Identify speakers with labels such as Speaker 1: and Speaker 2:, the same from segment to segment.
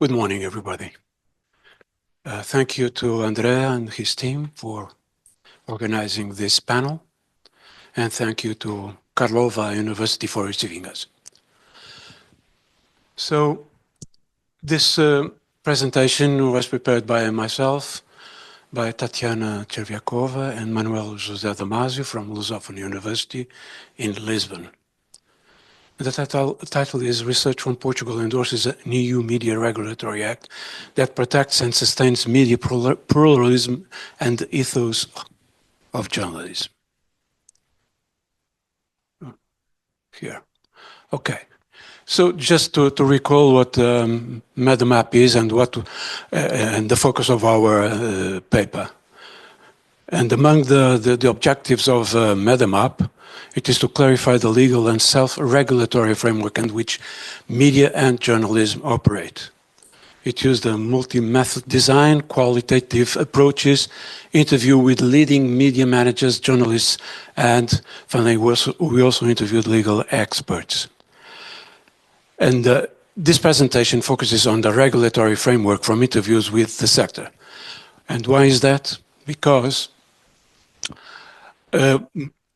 Speaker 1: Good morning, everybody. Thank you to Andrea and his team for organizing this panel, and thank you to Karlova University for receiving us. So, this presentation was prepared by myself, by Tatiana Cherviakova and Manuel José Damasio from Lusophone University in Lisbon. The title is Research from Portugal endorses an EU Media Regulatory Act that protects and sustains media pluralism and the ethos of journalism. Here. Okay. So just to recall what MetaMap is and and the focus of our paper. And among the objectives of MetaMap, it is to clarify the legal and self-regulatory framework in which media and journalism operate. It used a multi-method design, qualitative approaches, interview with leading media managers, journalists, and finally we also interviewed legal experts. And this presentation focuses on the regulatory framework from interviews with the sector. And why is that? Because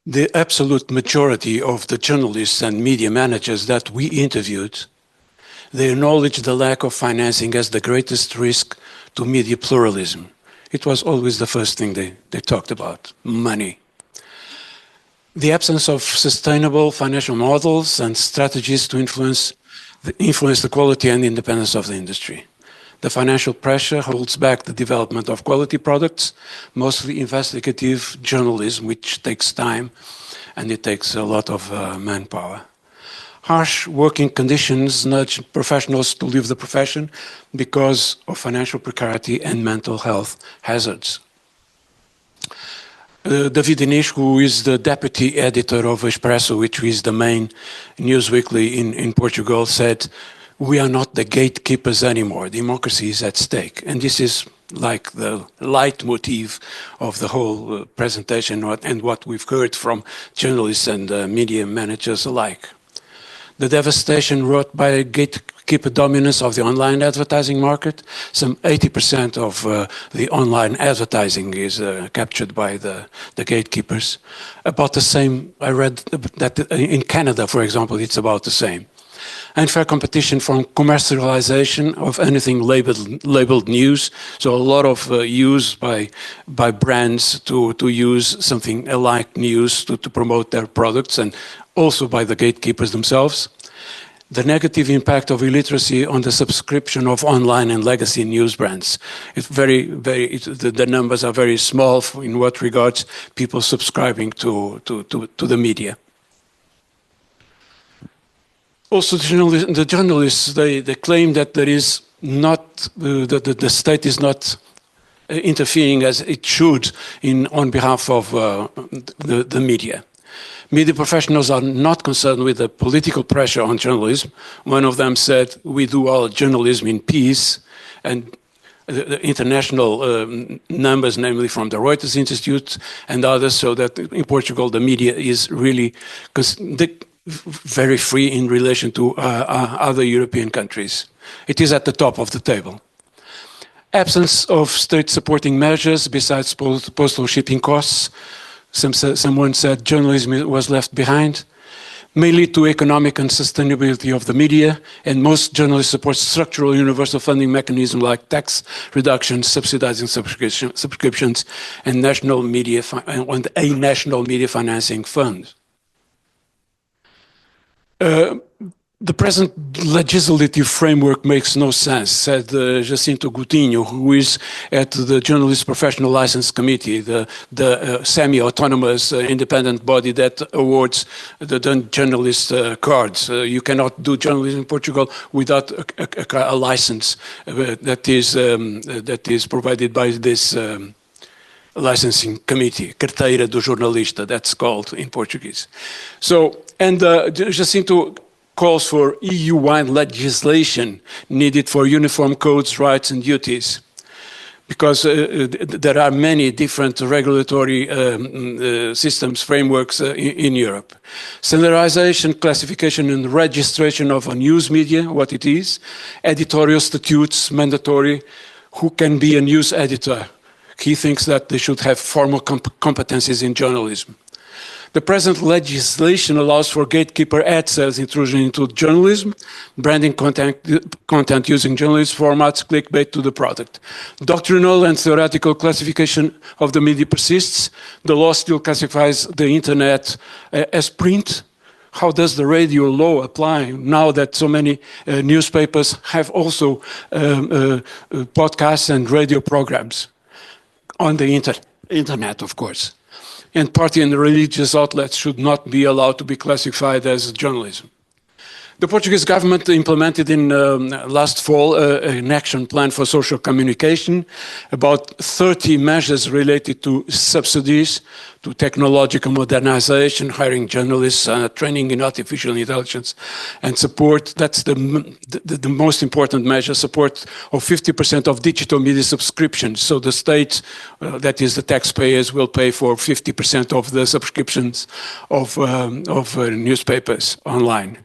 Speaker 1: the absolute majority of the journalists and media managers that we interviewed, they acknowledge the lack of financing as the greatest risk to media pluralism. It was always the first thing they talked about, money. The absence of sustainable financial models and strategies to influence the quality and independence of the industry. The financial pressure holds back the development of quality products, mostly investigative journalism, which takes time and it takes a lot of manpower. Harsh working conditions nudge professionals to leave the profession because of financial precarity and mental health hazards. David Inês, who is the deputy editor of Expresso, which is the main news weekly in Portugal, said, "We are not the gatekeepers anymore. Democracy is at stake." And this is like the leitmotif of the whole presentation and what we've heard from journalists and media managers alike. The devastation wrought by the gatekeeper dominance of the online advertising market. Some 80% of the online advertising is captured by the gatekeepers. About the same, I read that in Canada, for example, it's about the same. Unfair competition from commercialization of anything labeled news. So a lot of use by brands to use something like news to promote their products, and also by the gatekeepers themselves. The negative impact of illiteracy on the subscription of online and legacy news brands. It's the numbers are very small in what regards people subscribing to the media. Also, the journalists, they claim that there is not, the state is not interfering as it should on behalf of the media. Media professionals are not concerned with the political pressure on journalism. One of them said, "We do our journalism in peace," and the international numbers, namely from the Reuters Institute and others, so that in Portugal the media is really very free in relation to other European countries. It is at the top of the table. Absence of state supporting measures besides postal shipping costs. Someone said journalism was left behind, mainly to economic and sustainability of the media, and most journalists support structural universal funding mechanisms like tax reductions, subsidizing subscriptions, and a national media financing fund. The present legislative framework makes no sense, said Jacinto Coutinho, who is at the Journalist Professional License Committee, the semi-autonomous independent body that awards the journalist cards. You cannot do journalism in Portugal without a license that is provided by this licensing committee, carteira do jornalista, that's called in Portuguese. So, and Jacinto calls for EU-wide legislation needed for uniform codes, rights, and duties. because there are many different regulatory systems, frameworks in Europe. Standardization, classification, and registration of a news media, what it is. Editorial statutes, mandatory. Who can be a news editor? He thinks that they should have formal competencies in journalism. The present legislation allows for gatekeeper ad sales intrusion into journalism, branding content using journalist formats, clickbait to the product. Doctrinal and theoretical classification of the media persists. The law still classifies the internet as print. How does the radio law apply now that so many newspapers have also podcasts and radio programs on the internet, of course? And party and religious outlets should not be allowed to be classified as journalism. The Portuguese government implemented in last fall an action plan for social communication, about 30 measures related to subsidies, to technological modernization, hiring journalists, training in artificial intelligence, and support. That's the most important measure, support of 50% of digital media subscriptions. So the state, that is the taxpayers, will pay for 50% of the subscriptions of newspapers online.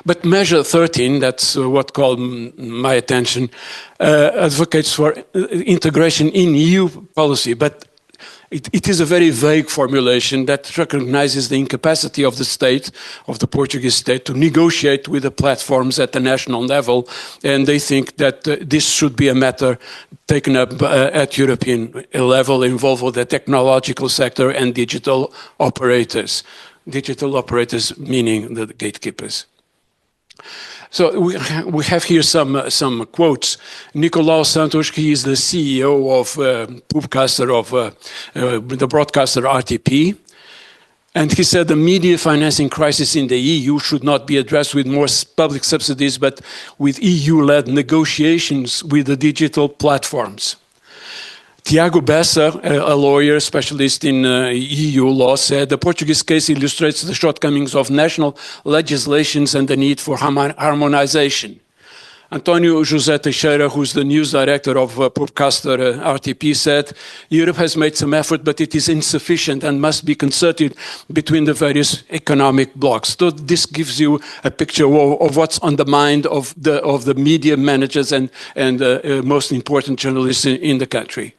Speaker 1: But Measure 13, that's what called my attention, advocates for integration in EU policy, but it is a very vague formulation that recognizes the incapacity of the state, of the Portuguese state, to negotiate with the platforms at the national level, and they think that this should be a matter taken up at European level, involving the technological sector and digital operators. Digital operators meaning the gatekeepers. So we have here some quotes. Nicolau Santos, he is the CEO of the broadcaster RTP, and he said the media financing crisis in the EU should not be addressed with more public subsidies, but with EU-led negotiations with the digital platforms. Tiago Bessa, a lawyer specialist in EU law, said the Portuguese case illustrates the shortcomings of national legislations and the need for harmonization. Antonio José Teixeira, who's the news director of Podcaster RTP, said Europe has made some effort, but it is insufficient and must be concerted between the various economic blocs. So this gives you a picture of what's on the mind of the media managers and most important journalists in the country.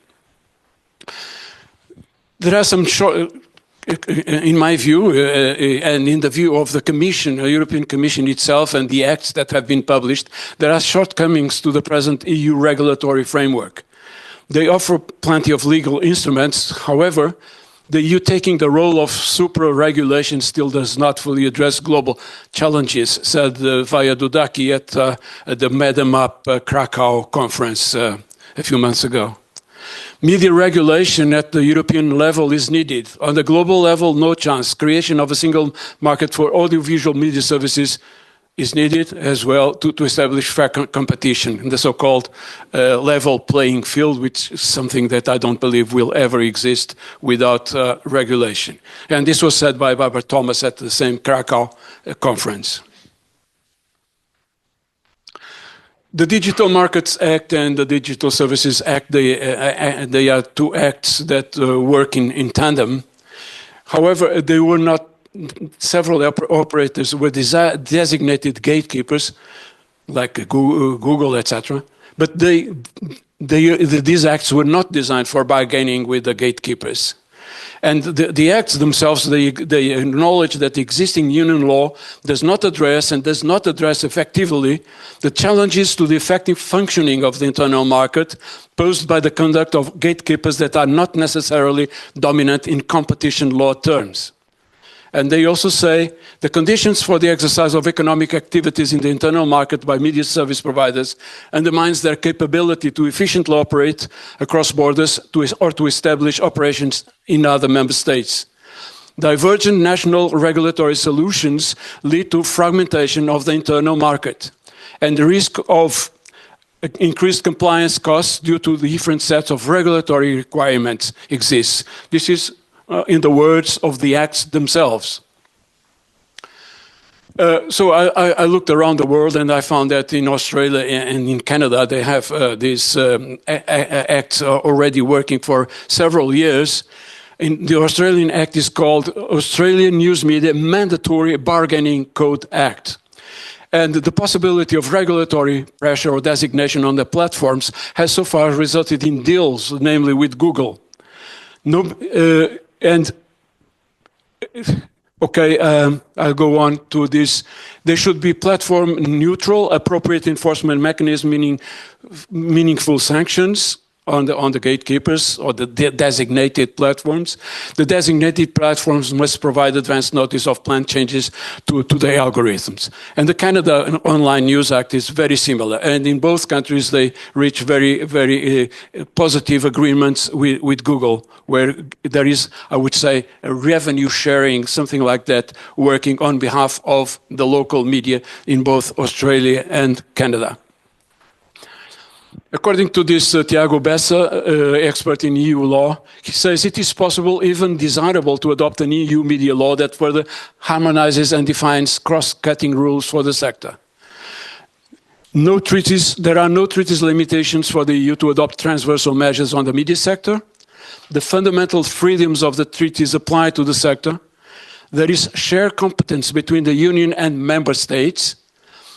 Speaker 1: There are some in my view, and in the view of the Commission, the European Commission itself, and the acts that have been published, there are shortcomings to the present EU regulatory framework. They offer plenty of legal instruments. However, the EU taking the role of supra-regulation still does not fully address global challenges, said Vaja Dudaki at the Madam Up Krakow conference a few months ago. Media regulation at the European level is needed. On the global level, no chance. Creation of a single market for audiovisual media services is needed as well to establish fair competition in the so-called level playing field, which is something that I don't believe will ever exist without regulation. And this was said by Barbara Thomas at the same Krakow conference. The Digital Markets Act and the Digital Services Act, they are two acts that work in tandem. However, they were not, several operators were designated gatekeepers, like Google, etc. But these acts were not designed for bargaining with the gatekeepers. And the acts themselves, they acknowledge that the existing union law does not address effectively the challenges to the effective functioning of the internal market posed by the conduct of gatekeepers that are not necessarily dominant in competition law terms. And they also say the conditions for the exercise of economic activities in the internal market by media service providers undermines their capability to efficiently operate across borders or to establish operations in other member states. Divergent national regulatory solutions lead to fragmentation of the internal market, and the risk of increased compliance costs due to the different sets of regulatory requirements exists. This is in the words of the acts themselves. So I looked around the world and I found that in Australia and in Canada they have these acts already working for several years. The Australian Act is called Australian News Media Mandatory Bargaining Code Act. And the possibility of regulatory pressure or designation on the platforms has so far resulted in deals, namely with Google. I'll go on to this. There should be platform neutral, appropriate enforcement mechanism, meaning meaningful sanctions on the gatekeepers or the designated platforms. The designated platforms must provide advance notice of planned changes to the algorithms. And the Canada Online News Act is very similar. And in both countries, they reach very, very positive agreements with Google, where there is, I would say, a revenue sharing, something like that, working on behalf of the local media in both Australia and Canada. According to this Tiago Bessa, expert in EU law, he says it is possible, even desirable, to adopt an EU media law that further harmonizes and defines cross-cutting rules for the sector. There are no treaties limitations for the EU to adopt transversal measures on the media sector. The fundamental freedoms of the treaties apply to the sector. There is shared competence between the Union and member states.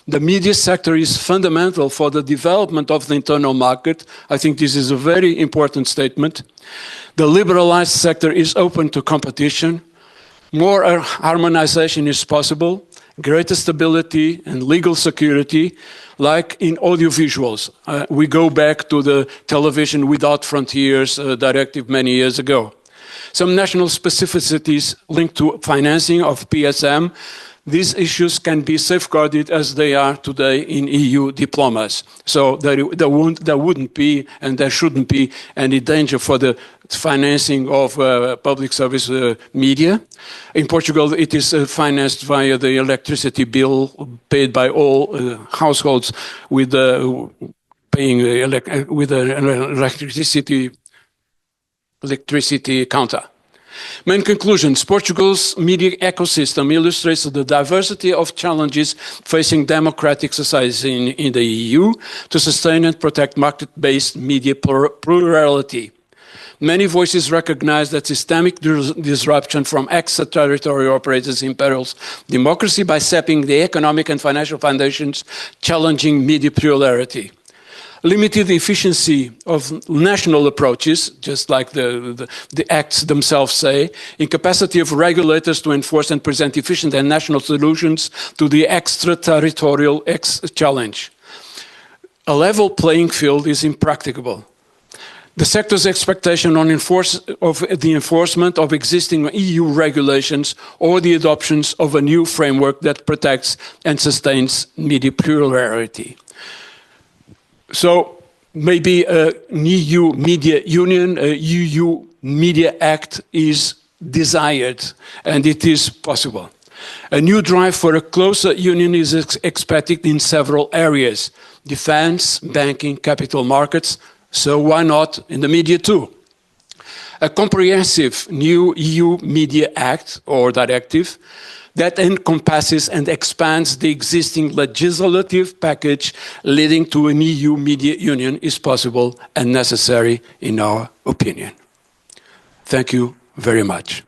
Speaker 1: The media sector is fundamental for the development of the internal market. I think this is a very important statement. The liberalized sector is open to competition. More harmonization is possible. Greater stability and legal security, like in audiovisuals. We go back to the Television Without Frontiers directive many years ago. Some national specificities linked to financing of PSM. These issues can be safeguarded as they are today in EU diplomas. So there wouldn't be and there shouldn't be any danger for the financing of public service media. In Portugal, it is financed via the electricity bill paid by all households with paying with an electricity counter. Main conclusions. Portugal's media ecosystem illustrates the diversity of challenges facing democratic societies in the EU to sustain and protect market-based media plurality. Many voices recognize that systemic disruption from extraterritorial operators imperils democracy by sapping the economic and financial foundations, challenging media plurality. Limited efficiency of national approaches, just like the acts themselves say, incapacity of regulators to enforce and present efficient and national solutions to the extraterritorial challenge. A level playing field is impracticable. The sector's expectation on the enforcement of existing EU regulations or the adoption of a new framework that protects and sustains media plurality. So maybe an EU Media Union, a EU Media Act is desired, and it is possible. A new drive for a closer union is expected in several areas: defense, banking, capital markets, so why not in the media too? A comprehensive new EU Media Act or directive that encompasses and expands the existing legislative package leading to an EU media union is possible and necessary in our opinion. Thank you very much.